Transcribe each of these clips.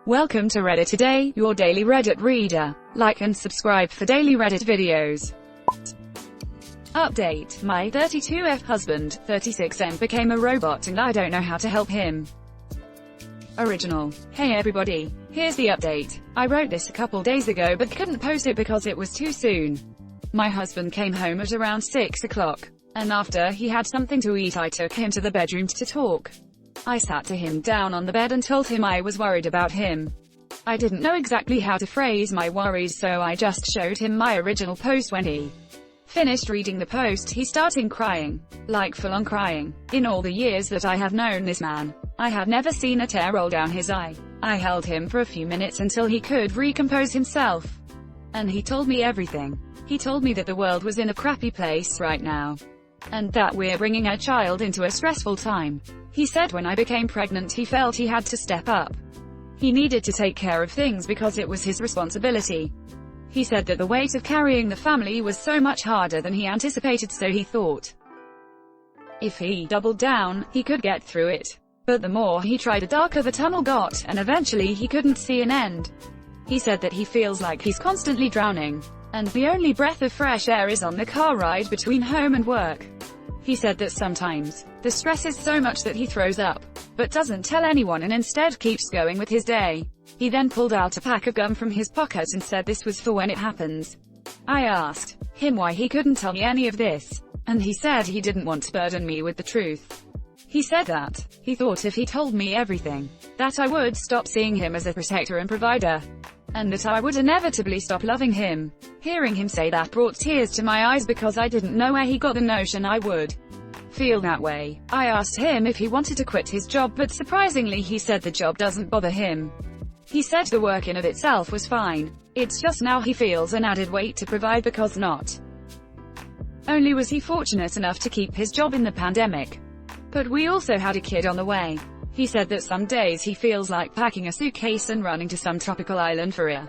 Welcome to Reddit Today, your daily Reddit reader. Like and subscribe for daily Reddit videos. Update: my 32F husband, 36M, became a robot and I don't know how to help him. Original. Hey everybody. Here's the update. I wrote this a couple days ago but couldn't post it because it was too soon. My husband came home at around 6 o'clock. And after he had something to eat I took him to the bedroom to talk. I sat him down on the bed and told him I was worried about him. I didn't know exactly how to phrase my worries, so I just showed him my original post. When he finished reading the post, he started crying. Like full-on crying. In all the years that I have known this man, I had never seen a tear roll down his eye. I held him for a few minutes until he could recompose himself. And he told me everything. He told me that the world was in a crappy place right now. And that we're bringing our child into a stressful time. He said when I became pregnant he felt he had to step up. He needed to take care of things because it was his responsibility. He said that the weight of carrying the family was so much harder than he anticipated, so he thought if he doubled down, he could get through it. But the more he tried, the darker the tunnel got, and eventually he couldn't see an end. He said that he feels like he's constantly drowning, and the only breath of fresh air is on the car ride between home and work. He said that sometimes the stress is so much that he throws up, but doesn't tell anyone and instead keeps going with his day. He then pulled out a pack of gum from his pocket and said this was for when it happens. I asked him why he couldn't tell me any of this, and he said he didn't want to burden me with the truth. He said that he thought if he told me everything, that I would stop seeing him as a protector and provider, and that I would inevitably stop loving him. Hearing him say that brought tears to my eyes because I didn't know where he got the notion I would feel that way. I asked him if he wanted to quit his job, but surprisingly he said the job doesn't bother him. He said the work in of itself was fine. It's just now he feels an added weight to provide because not only was he fortunate enough to keep his job in the pandemic, but we also had a kid on the way. He said that some days he feels like packing a suitcase and running to some tropical island for a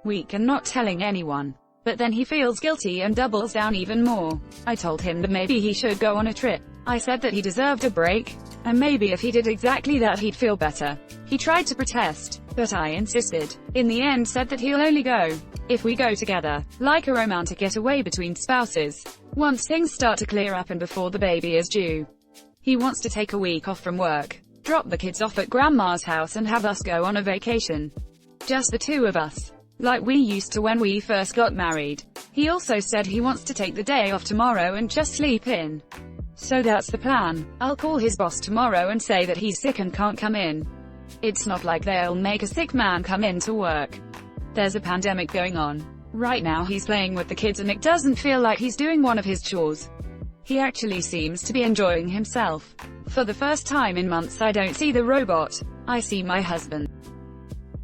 week and not telling anyone. But then he feels guilty and doubles down even more. I told him that maybe he should go on a trip. I said that he deserved a break, and maybe if he did exactly that he'd feel better. He tried to protest, but I insisted. In the end said that he'll only go if we go together, like a romantic getaway between spouses. Once things start to clear up and before the baby is due. He wants to take a week off from work, drop the kids off at grandma's house and have us go on a vacation. Just the two of us. Like we used to when we first got married. He also said he wants to take the day off tomorrow and just sleep in. So that's the plan. I'll call his boss tomorrow and say that he's sick and can't come in. It's not like they'll make a sick man come in to work. There's a pandemic going on. Right now he's playing with the kids and it doesn't feel like he's doing one of his chores. He actually seems to be enjoying himself. For the first time in months I don't see the robot. I see my husband.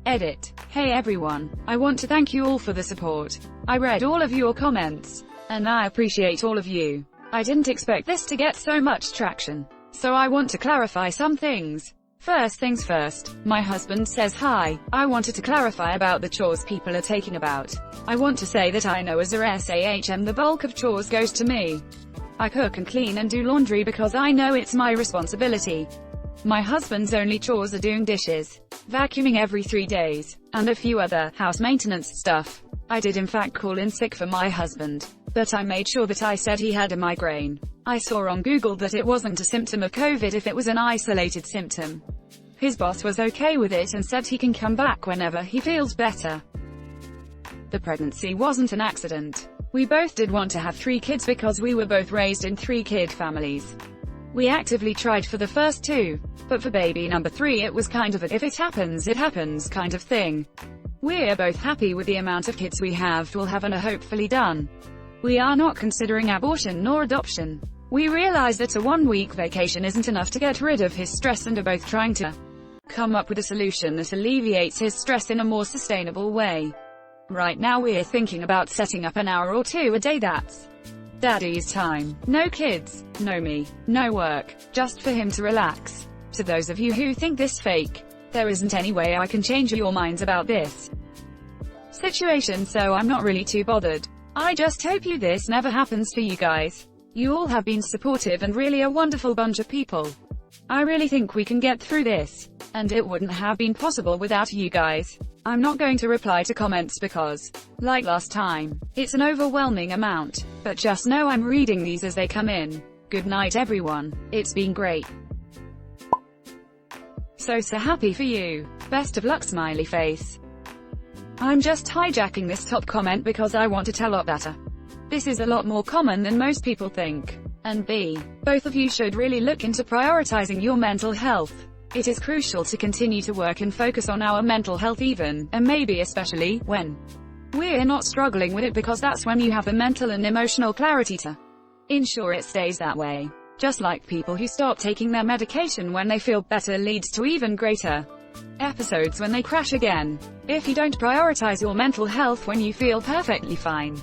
Edit. Hey everyone. I want to thank you all for the support. I read all of your comments, and I appreciate all of you. I didn't expect this to get so much traction, so I want to clarify some things. First things first, my husband says hi. I wanted to clarify about the chores people are taking about. I want to say that I know as a SAHM the bulk of chores goes to me. I cook and clean and do laundry because I know it's my responsibility. My husband's only chores are doing dishes, vacuuming every 3 days, and a few other house maintenance stuff. I did in fact call in sick for my husband, but I made sure that I said he had a migraine. I saw on Google that it wasn't a symptom of COVID if it was an isolated symptom. His boss was okay with it and said he can come back whenever he feels better. The pregnancy wasn't an accident. We both did want to have 3 kids because we were both raised in 3-kid families. We actively tried for the first 2, but for baby number 3 it was kind of a if it happens kind of thing. We're both happy with the amount of kids we will have and are hopefully done. We are not considering abortion nor adoption. We realize that a 1-week vacation isn't enough to get rid of his stress and are both trying to come up with a solution that alleviates his stress in a more sustainable way. Right now we're thinking about setting up an hour or 2 a day that's Daddy's time. No kids, no me, no work, just for him to relax. To those of you who think this fake, there isn't any way I can change your minds about this situation, so I'm not really too bothered. I just hope this never happens for you guys. You all have been supportive and really a wonderful bunch of people. I really think we can get through this. and it wouldn't have been possible without you guys. I'm not going to reply to comments because, like last time, it's an overwhelming amount, but just know I'm reading these as they come in. Good night everyone. It's been great. So happy for you. Best of luck smiley face. I'm just hijacking this top comment because I want to tell lot better. This is a lot more common than most people think. And B, both of you should really look into prioritizing your mental health. It is crucial to continue to work and focus on our mental health even, and maybe especially, when we're not struggling with it, because that's when you have the mental and emotional clarity to ensure it stays that way. Just like people who stop taking their medication when they feel better leads to even greater episodes when they crash again. If you don't prioritize your mental health when you feel perfectly fine,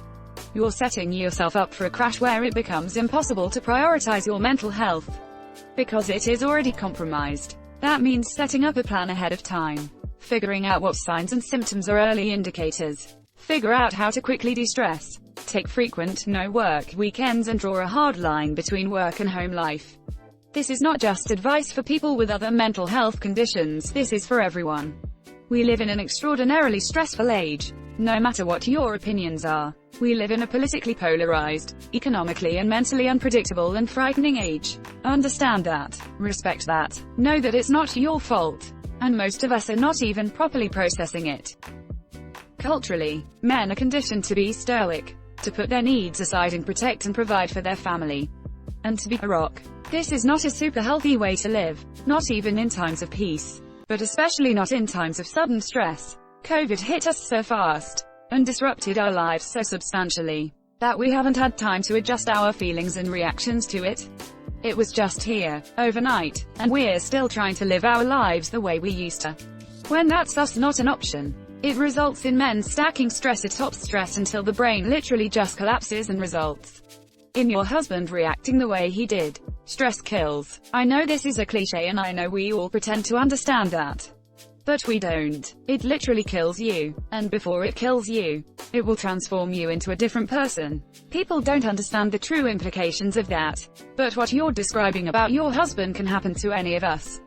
you're setting yourself up for a crash where it becomes impossible to prioritize your mental health because it is already compromised. That means setting up a plan ahead of time, figuring out what signs and symptoms are early indicators, figure out how to quickly de-stress, take frequent no-work weekends, and draw a hard line between work and home life. This is not just advice for people with other mental health conditions, this is for everyone. We live in an extraordinarily stressful age. No matter what your opinions are, we live in a politically polarized, economically and mentally unpredictable and frightening age. Understand that, respect that, know that it's not your fault, and most of us are not even properly processing it. Culturally, men are conditioned to be stoic, to put their needs aside and protect and provide for their family, and to be a rock. This is not a super healthy way to live, not even in times of peace, but especially not in times of sudden stress. COVID hit us so fast, and disrupted our lives so substantially, that we haven't had time to adjust our feelings and reactions to it. It was just here, overnight, and we're still trying to live our lives the way we used to. When that's thus not an option, it results in men stacking stress atop stress until the brain literally just collapses and results in your husband reacting the way he did. Stress kills. I know this is a cliche and I know we all pretend to understand that. But we don't. It literally kills you. And before it kills you, it will transform you into a different person. People don't understand the true implications of that. But what you're describing about your husband can happen to any of us.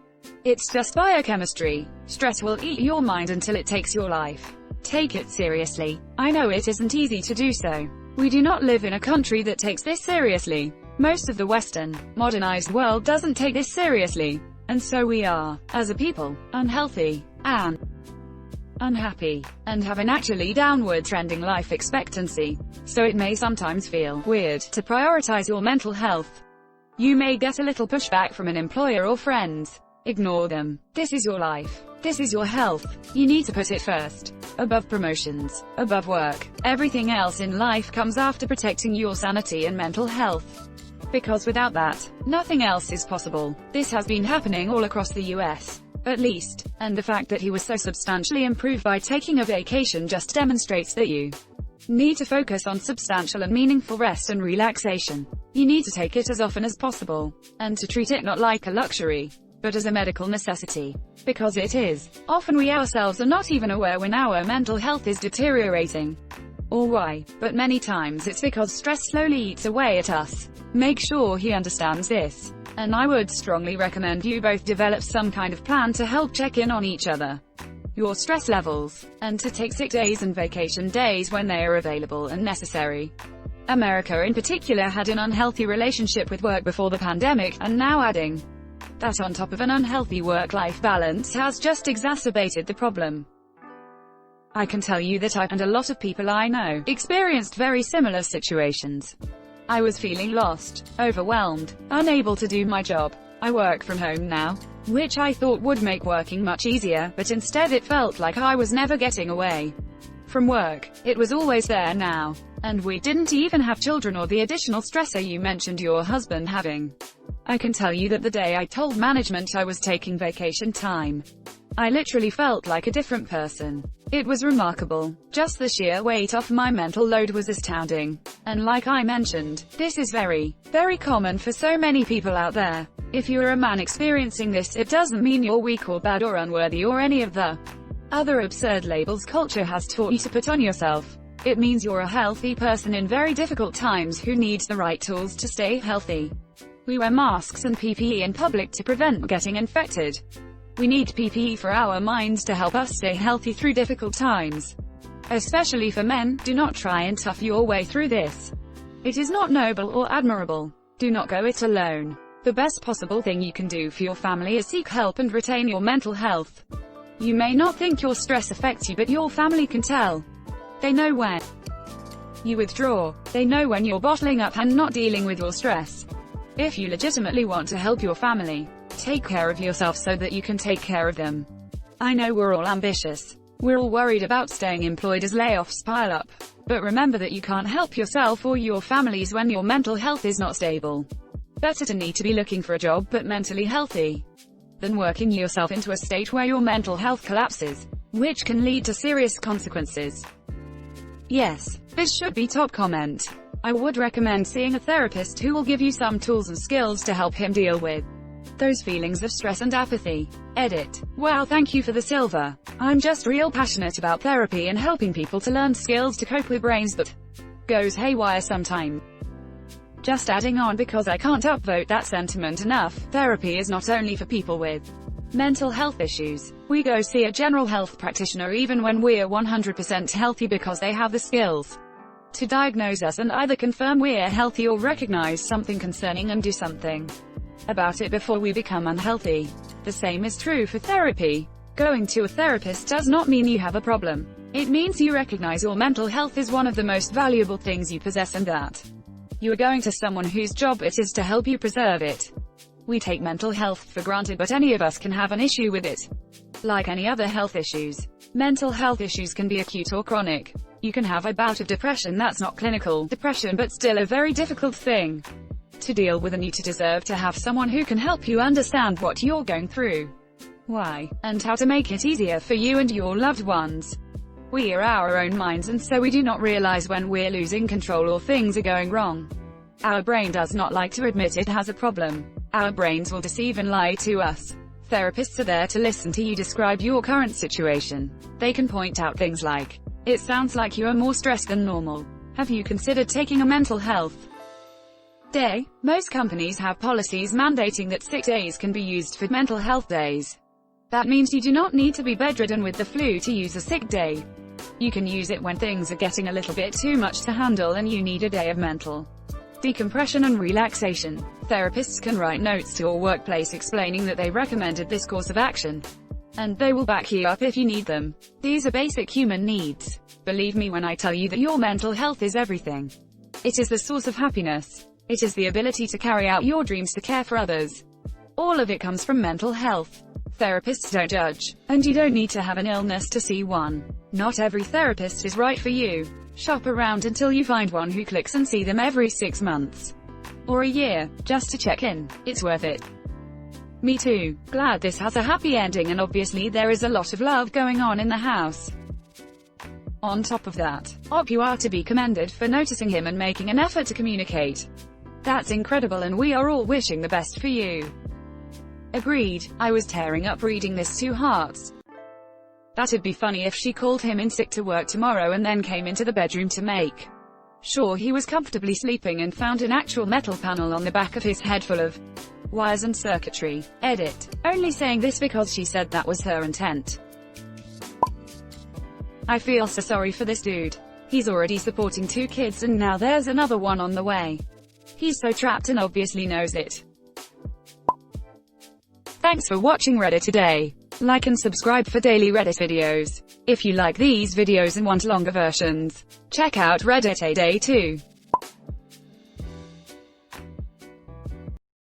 It's just biochemistry. Stress will eat your mind until it takes your life. Take it seriously. I know it isn't easy to do so. We do not live in a country that takes this seriously. Most of the Western, modernized world doesn't take this seriously. And so we are, as a people, unhealthy, and unhappy, and have an actually downward trending life expectancy. So it may sometimes feel weird to prioritize your mental health. You may get a little pushback from an employer or friends. Ignore them. This is your life. This is your health. You need to put it first. Above promotions, above work. Everything else in life comes after protecting your sanity and mental health. Because without that, nothing else is possible. This has been happening all across the US, at least, and the fact that he was so substantially improved by taking a vacation just demonstrates that you need to focus on substantial and meaningful rest and relaxation. You need to take it as often as possible, and to treat it not like a luxury, but as a medical necessity. Because it is. Often we ourselves are not even aware when our mental health is deteriorating, or why, but many times it's because stress slowly eats away at us. Make sure he understands this. And I would strongly recommend you both develop some kind of plan to help check in on each other, your stress levels, and to take sick days and vacation days when they are available and necessary. America in particular had an unhealthy relationship with work before the pandemic, and now adding that on top of an unhealthy work-life balance has just exacerbated the problem. I can tell you that I, and a lot of people I know, experienced very similar situations. I was feeling lost, overwhelmed, unable to do my job. I work from home now, which I thought would make working much easier, but instead it felt like I was never getting away from work. It was always there now. And we didn't even have children or the additional stressor you mentioned your husband having. I can tell you that the day I told management I was taking vacation time, I literally felt like a different person. It was remarkable. Just the sheer weight off my mental load was astounding. And like I mentioned, this is very, very common for so many people out there. If you're a man experiencing this, it doesn't mean you're weak or bad or unworthy or any of the other absurd labels culture has taught you to put on yourself. It means you're a healthy person in very difficult times who needs the right tools to stay healthy. We wear masks and PPE in public to prevent getting infected. We need PPE for our minds to help us stay healthy through difficult times. Especially for men, do not try and tough your way through this. It is not noble or admirable. Do not go it alone. The best possible thing you can do for your family is seek help and retain your mental health. You may not think your stress affects you, but your family can tell. They know when you withdraw. They know when you're bottling up and not dealing with your stress. If you legitimately want to help your family, take care of yourself so that you can take care of them. I know we're all ambitious. We're all worried about staying employed as layoffs pile up. But remember that you can't help yourself or your families when your mental health is not stable. Better to need to be looking for a job but mentally healthy, than working yourself into a state where your mental health collapses, which can lead to serious consequences. Yes, this should be top comment. I would recommend seeing a therapist who will give you some tools and skills to help him deal with those feelings of stress and apathy. Edit. Wow, thank you for the silver. I'm just real passionate about therapy and helping people to learn skills to cope with brains that goes haywire sometime. Just adding on because I can't upvote that sentiment enough, therapy is not only for people with mental health issues. We go see a general health practitioner even when we're 100% healthy because they have the skills to diagnose us and either confirm we're healthy or recognize something concerning and do something about it before we become unhealthy. The same is true for therapy. Going to a therapist does not mean you have a problem. It means you recognize your mental health is one of the most valuable things you possess and that you are going to someone whose job it is to help you preserve it. We take mental health for granted, but any of us can have an issue with it. Like any other health issues, mental health issues can be acute or chronic. You can have a bout of depression that's not clinical depression but still a very difficult thing to deal with, and you deserve to have someone who can help you understand what you're going through, why, and how to make it easier for you and your loved ones. We are our own minds, and so we do not realize when we're losing control or things are going wrong. Our brain does not like to admit it has a problem. Our brains will deceive and lie to us. Therapists are there to listen to you describe your current situation. They can point out things like, it sounds like you are more stressed than normal. Have you considered taking a mental health day? Most companies have policies mandating that sick days can be used for mental health days. That means you do not need to be bedridden with the flu to use a sick day. You can use it when things are getting a little bit too much to handle and you need a day of mental decompression and relaxation. Therapists can write notes to your workplace explaining that they recommended this course of action, and they will back you up if you need them. These are basic human needs. Believe me when I tell you that your mental health is everything. It is the source of happiness. It is the ability to carry out your dreams, to care for others. All of it comes from mental health. Therapists don't judge, and you don't need to have an illness to see one. Not every therapist is right for you. Shop around until you find one who clicks and see them every 6 months or a year, just to check in. It's worth it. Me too. Glad this has a happy ending, and obviously there is a lot of love going on in the house. On top of that, you are to be commended for noticing him and making an effort to communicate. That's incredible, and we are all wishing the best for you. Agreed. I was tearing up reading this, 2 hearts. That'd be funny if she called him in sick to work tomorrow and then came into the bedroom to make sure he was comfortably sleeping and found an actual metal panel on the back of his head full of wires and circuitry. Edit. Only saying this because she said that was her intent. I feel so sorry for this dude. He's already supporting 2 kids and now there's another one on the way. He's so trapped and obviously knows it. Thanks for watching Reddit today. Like and subscribe for daily Reddit videos. If you like these videos and want longer versions, check out Reddit A Day 2.